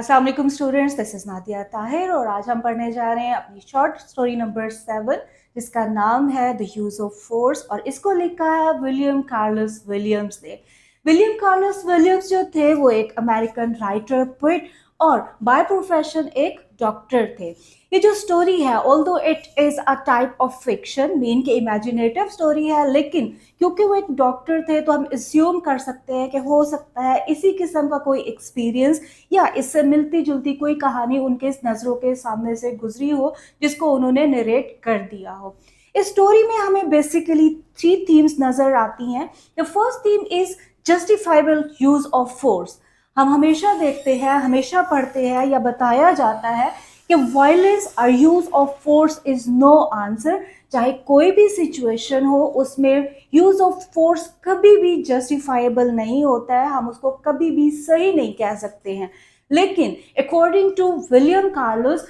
अस्सलाम वालेकुम students, this is Nadia Tahir और आज हम पढ़ने जा रहे हैं अपनी शॉर्ट स्टोरी नंबर 7 जिसका नाम है द यूज़ ऑफ फोर्स और इसको लिखा है विलियम कार्लोस विलियम्स ने। विलियम कार्लोस विलियम्स जो थे वो एक अमेरिकन राइटर, पोएट और बाय प्रोफेशन एक डॉक्टर थे। ये जो स्टोरी है although it is a type of fiction mean के इमेजिनेटिव स्टोरी है, लेकिन क्योंकि वो एक डॉक्टर थे तो हम एज्यूम कर सकते हैं कि हो सकता है इसी किस्म का कोई एक्सपीरियंस या इससे मिलती जुलती कोई कहानी उनके नज़रों के सामने से गुजरी हो जिसको उन्होंने नरेट कर दिया हो। इस स्टोरी में हमें बेसिकली 3 थीम्स नज़र आती हैं। The first theme is justifiable use of force. हम हमेशा देखते हैं, हमेशा पढ़ते हैं या बताया जाता है कि वायलेंस और use of force is no answer. चाहे कोई भी सिचुएशन हो उसमें यूज़ ऑफ फोर्स कभी भी जस्टिफाइबल नहीं होता है, हम उसको कभी भी सही नहीं कह सकते हैं। लेकिन अकॉर्डिंग टू विलियम कार्लोस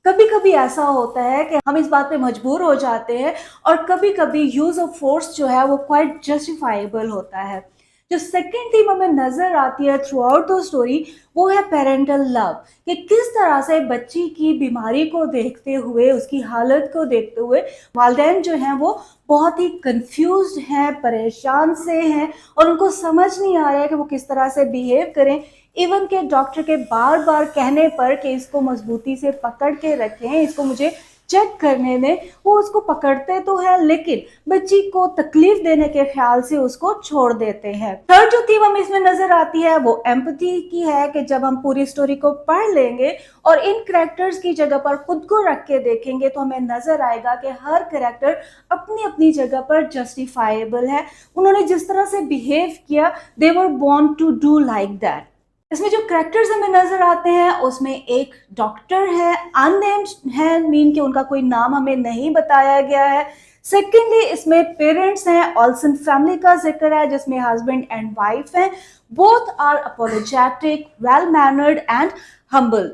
कभी कभी ऐसा होता है कि हम इस बात पे मजबूर हो जाते हैं और कभी कभी यूज़ ऑफ फोर्स जो है वो क्वाइट जस्टिफाइबल होता है। जो सेकेंड थीम हमें नजर आती है थ्रू आउट द स्टोरी वो है पेरेंटल लव, कि किस तरह से बच्ची की बीमारी को देखते हुए, उसकी हालत को देखते हुए वालिदैन जो हैं वो बहुत ही कंफ्यूज्ड हैं, परेशान से हैं और उनको समझ नहीं आ रहा है कि वो किस तरह से बिहेव करें। इवन के डॉक्टर के बार बार कहने पर कि इसको मजबूती से पकड़ के रखें, इसको मुझे चेक करने में, वो उसको पकड़ते तो है लेकिन बच्ची को तकलीफ देने के ख्याल से उसको छोड़ देते हैं। थर्ड जो थीम हमें इसमें नजर आती है वो एम्पैथी की है, कि जब हम पूरी स्टोरी को पढ़ लेंगे और इन कैरेक्टर्स की जगह पर खुद को रख के देखेंगे तो हमें नजर आएगा कि हर कैरेक्टर अपनी अपनी जगह पर जस्टिफाइबल है। उन्होंने जिस तरह से बिहेव किया, they were born to do like that. इसमें जो कैरेक्टर्स हमें नजर आते हैं उसमें एक डॉक्टर है, अननेम्ड है, मीन कि उनका कोई नाम हमें नहीं बताया गया है। सेकेंडली इसमें पेरेंट्स हैं, ऑल्सन फैमिली का जिक्र है जिसमें हस्बैंड एंड वाइफ हैं, both are apologetic, well mannered and humble.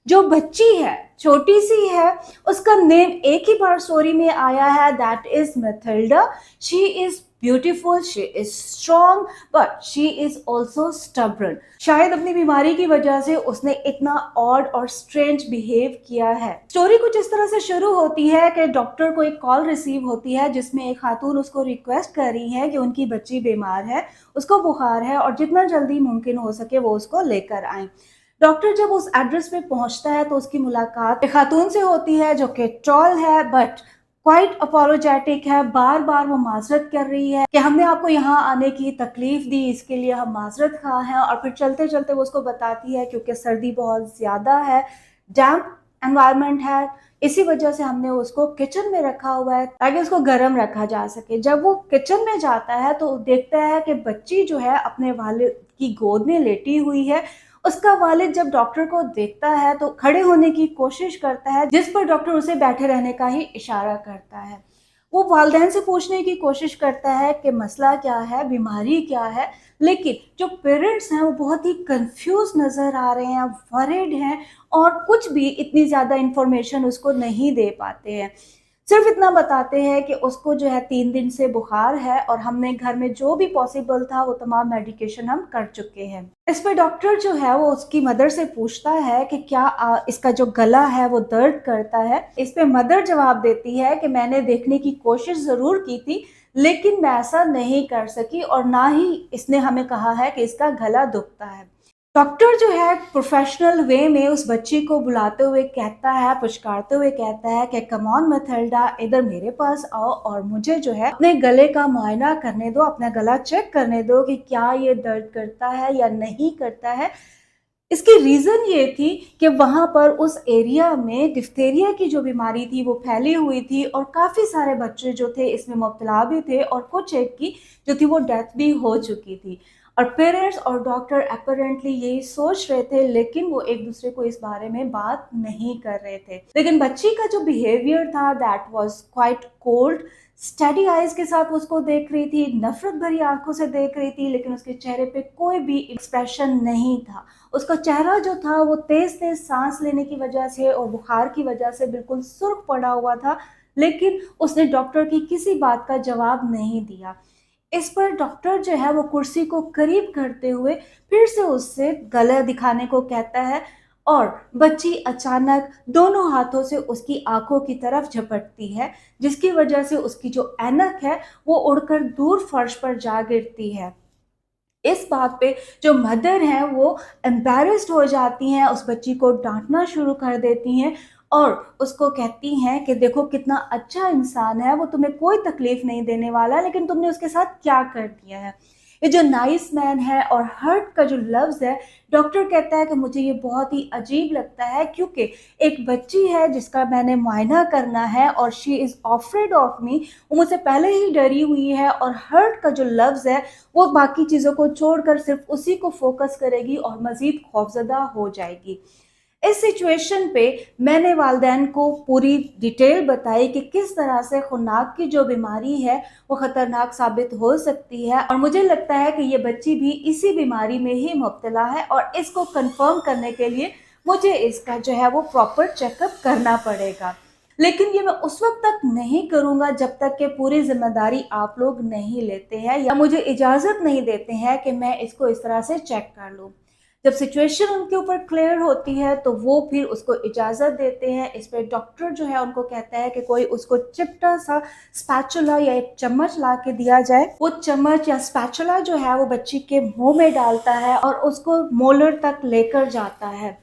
जो बच्ची है, छोटी सी है, उसका नेम एक ही बार स्टोरी में आया है, that is Matilda. She is beautiful, she is strong but she is also stubborn. शायद अपनी बीमारी की वजह से उसने इतना ऑड और स्ट्रेंज बिहेव किया है। स्टोरी कुछ इस तरह से शुरू होती है कि डॉक्टर को एक कॉल रिसीव होती है जिसमें एक खातून उसको रिक्वेस्ट कर रही है कि उनकी बच्ची बीमार है, उसको बुखार है और जितना जल्दी मुमकिन हो सके वो उसको लेकर आए। डॉक्टर जब उस एड्रेस पे पहुंचता है तो उसकी मुलाकात एक खातून से होती है जो कि टॉल है बट क्वाइट अपोलोजेटिक है। बार बार वो माजरत कर रही है कि हमने आपको यहाँ आने की तकलीफ दी, इसके लिए हम माजरत खा हैं। और फिर चलते चलते वो उसको बताती है क्योंकि सर्दी बहुत ज़्यादा है, डैम्प एनवायरनमेंट है, इसी वजह से हमने उसको किचन में रखा हुआ है ताकि उसको गर्म रखा जा सके। जब वो किचन में जाता है तो देखता है कि बच्ची जो है अपने वालिद की गोद में लेटी हुई है। उसका वालिद जब डॉक्टर को देखता है तो खड़े होने की कोशिश करता है, जिस पर डॉक्टर उसे बैठे रहने का ही इशारा करता है। वो वालिदैन से पूछने की कोशिश करता है कि मसला क्या है, बीमारी क्या है, लेकिन जो पेरेंट्स हैं वो बहुत ही कंफ्यूज नज़र आ रहे हैं, वरीड हैं और कुछ भी इतनी ज़्यादा इंफॉर्मेशन उसको नहीं दे पाते हैं। सिर्फ इतना बताते हैं कि उसको जो है 3 दिन से बुखार है और हमने घर में जो भी पॉसिबल था वो तमाम मेडिकेशन हम कर चुके हैं। इस पे डॉक्टर जो है वो उसकी मदर से पूछता है कि क्या इसका जो गला है वो दर्द करता है। इस पे मदर जवाब देती है कि मैंने देखने की कोशिश ज़रूर की थी लेकिन मैं ऐसा नहीं कर सकी और ना ही इसने हमें कहा है कि इसका गला दुखता है। डॉक्टर जो है प्रोफेशनल वे में उस बच्ची को बुलाते हुए कहता है, पुचकारते हुए कहता है कि कम ऑन मैथिल्डा, इधर मेरे पास आओ और मुझे जो है अपने गले का मुआयना करने दो, अपना गला चेक करने दो कि क्या ये दर्द करता है या नहीं करता है। इसकी रीज़न ये थी कि वहाँ पर उस एरिया में डिफ्थेरिया की जो बीमारी थी वो फैली हुई थी और काफ़ी सारे बच्चे जो थे इसमें मुब्तला भी थे और कुछ एक की जो थी वो डेथ भी हो चुकी थी। और पेरेंट्स और डॉक्टर अपेरेंटली यही सोच रहे थे लेकिन वो एक दूसरे को इस बारे में बात नहीं कर रहे थे। लेकिन बच्ची का जो बिहेवियर था that was quite cold, study eyes के साथ उसको देख रही थी, नफरत भरी आंखों से देख रही थी, लेकिन उसके चेहरे पे कोई भी एक्सप्रेशन नहीं था। उसका चेहरा जो था वो तेज तेज सांस लेने की वजह से और बुखार की वजह से बिल्कुल सुर्ख पड़ा हुआ था, लेकिन उसने डॉक्टर की किसी बात का जवाब नहीं दिया। इस पर डॉक्टर जो है वो कुर्सी को करीब करते हुए फिर से उससे गला दिखाने को कहता है और बच्ची अचानक दोनों हाथों से उसकी आंखों की तरफ झपटती है, जिसकी वजह से उसकी जो ऐनक है वो उड़कर दूर फर्श पर जा गिरती है। इस बात पे जो मदर हैं वो एम्बैरेस्ड हो जाती हैं, उस बच्ची को डाँटना शुरू कर देती हैं और उसको कहती हैं कि देखो कितना अच्छा इंसान है, वो तुम्हें कोई तकलीफ़ नहीं देने वाला, लेकिन तुमने उसके साथ क्या कर दिया है। ये जो नाइस मैन है और हर्ट का जो लफ्ज़ है, डॉक्टर कहता है कि मुझे ये बहुत ही अजीब लगता है, क्योंकि एक बच्ची है जिसका मैंने मुआयना करना है और she is afraid of me, वो मुझसे पहले ही डरी हुई है और हर्ट का जो लफ्ज़ है वो बाकी चीज़ों को छोड़कर सिर्फ उसी को फ़ोकस करेगी और मज़ीद खौफ़ज़दा हो जाएगी। इस सिचुएशन पे मैंने वालिदैन को पूरी डिटेल बताई कि किस तरह से खुन्नाक की जो बीमारी है, वो ख़तरनाक साबित हो सकती है और मुझे लगता है कि ये बच्ची भी इसी बीमारी में ही मुब्तला है और इसको कन्फ़र्म करने के लिए मुझे इसका जो है वो प्रॉपर चेकअप करना पड़ेगा। लेकिन ये मैं उस वक़्त तक नहीं करूँगा जब तक कि पूरी ज़िम्मेदारी आप लोग नहीं लेते हैं या मुझे इजाज़त नहीं देते हैं कि मैं इसको इस तरह से चेक कर लूँ। जब सिचुएशन उनके ऊपर क्लियर होती है तो वो फिर उसको इजाज़त देते हैं। इस पे डॉक्टर जो है उनको कहता है कि कोई उसको चिपटा-सा स्पैचुला या एक चम्मच ला के दिया जाए। वो चम्मच या स्पैचुला जो है वो बच्ची के मुँह में डालता है और उसको मोलर तक लेकर जाता है।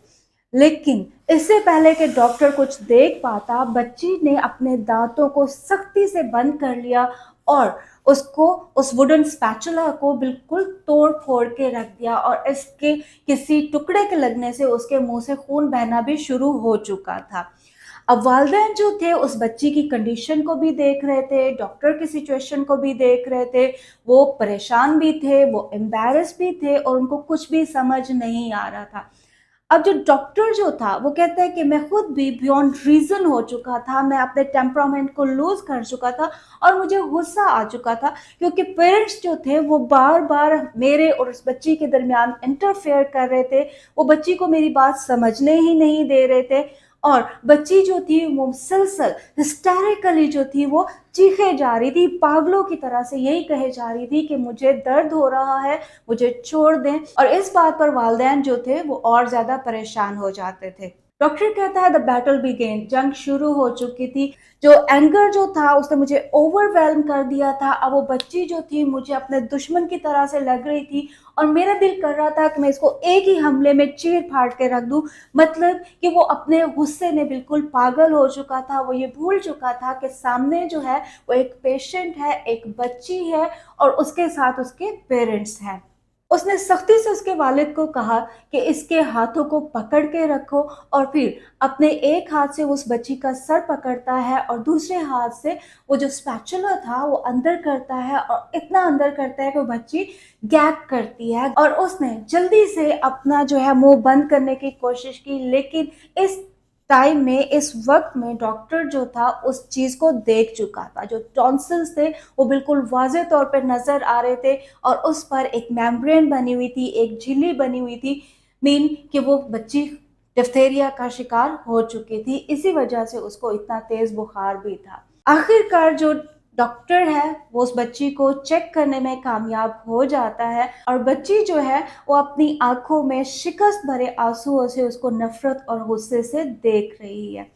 लेकिन इससे पहले कि डॉक्टर कुछ देख पाता, बच्ची ने अपने दाँतों को सख्ती से बंद कर लिया और उसको उस वुडन स्पैचुला को बिल्कुल तोड़-फोड़ के रख दिया और इसके किसी टुकड़े के लगने से उसके मुँह से खून बहना भी शुरू हो चुका था। अब वालिदैन जो थे उस बच्ची की कंडीशन को भी देख रहे थे, डॉक्टर की सिचुएशन को भी देख रहे थे, वो परेशान भी थे, वो एम्बैरेस्ड भी थे और उनको कुछ भी समझ नहीं आ रहा था। अब जो डॉक्टर जो था वो कहता है कि मैं खुद भी बियॉन्ड रीज़न हो चुका था, मैं अपने टेम्परामेंट को लूज़ कर चुका था और मुझे गुस्सा आ चुका था, क्योंकि पेरेंट्स जो थे वो बार-बार मेरे और उस बच्ची के दरमियान इंटरफेयर कर रहे थे। वो बच्ची को मेरी बात समझने ही नहीं दे रहे थे और बच्ची जो थी वो मुसलसल हिस्टेरिकली जो थी वो चीखे जा रही थी, पागलों की तरह से यही कहे जा रही थी कि मुझे दर्द हो रहा है, मुझे छोड़ दें। और इस बात पर वालिदैन जो थे वो और ज़्यादा परेशान हो जाते थे। डॉक्टर कहता है द बैटल बिगेन, जंग शुरू हो चुकी थी। जो एंगर जो था उसने मुझे ओवरवेल्म कर दिया था। अब वो बच्ची जो थी मुझे अपने दुश्मन की तरह से लग रही थी और मेरा दिल कर रहा था कि मैं इसको एक ही हमले में चीर-फाड़ के रख दूँ। मतलब कि वो अपने गुस्से में बिल्कुल पागल हो चुका था। वो ये भूल चुका था कि सामने जो है वो एक पेशेंट है, एक बच्ची है और उसके साथ उसके पेरेंट्स हैं। उसने सख्ती से उसके वालिद को कहा कि इसके हाथों को पकड़ के रखो और फिर अपने एक हाथ से उस बच्ची का सर पकड़ता है और दूसरे हाथ से वो जो स्पैचुला था वो अंदर करता है और इतना अंदर करता है कि वो बच्ची गैग करती है और उसने जल्दी से अपना जो है मुंह बंद करने की कोशिश की, लेकिन इस टाइम में इस वक़्त में डॉक्टर जो था उस चीज़ को देख चुका था। जो टॉन्सिल्स थे वो बिल्कुल वाज़ेह तौर पे नज़र आ रहे थे और उस पर एक मेम्ब्रेन बनी हुई थी, एक झिल्ली बनी हुई थी, मीन कि वो बच्ची डिप्थीरिया का शिकार हो चुकी थी। इसी वजह से उसको इतना तेज़ बुखार भी था। आखिरकार जो डॉक्टर है वो उस बच्ची को चेक करने में कामयाब हो जाता है और बच्ची जो है वो अपनी आँखों में शिकस्त भरे आँसुओं से उसको नफ़रत और गुस्से से देख रही है।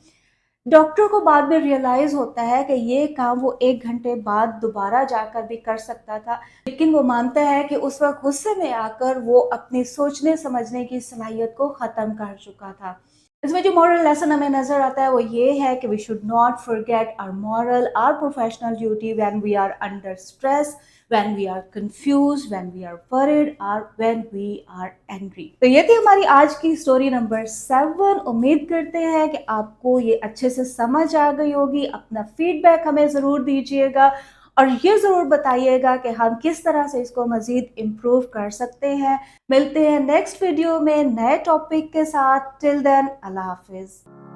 डॉक्टर को बाद में रियलाइज़ होता है कि ये काम वो 1 घंटे बाद दोबारा जाकर भी कर सकता था, लेकिन वो मानता है कि उस वक़्त गुस्से में आकर वो अपनी सोचने-समझने की सलाहियत को ख़त्म कर चुका था। इसमें जो मॉरल लेसन हमें नज़र आता है वो ये है कि we should not forget our moral, our professional duty when we are under stress, when we are confused, when we are worried और व्हेन वी आर एंग्री। तो ये थी हमारी आज की स्टोरी नंबर 7। उम्मीद करते हैं कि आपको ये अच्छे से समझ आ गई होगी। अपना फीडबैक हमें ज़रूर दीजिएगा और ये ज़रूर बताइएगा कि हम किस तरह से इसको मज़ीद इम्प्रूव कर सकते हैं। मिलते हैं नेक्स्ट वीडियो में नए टॉपिक के साथ। टिल देन अल्लाह हाफ़िज़।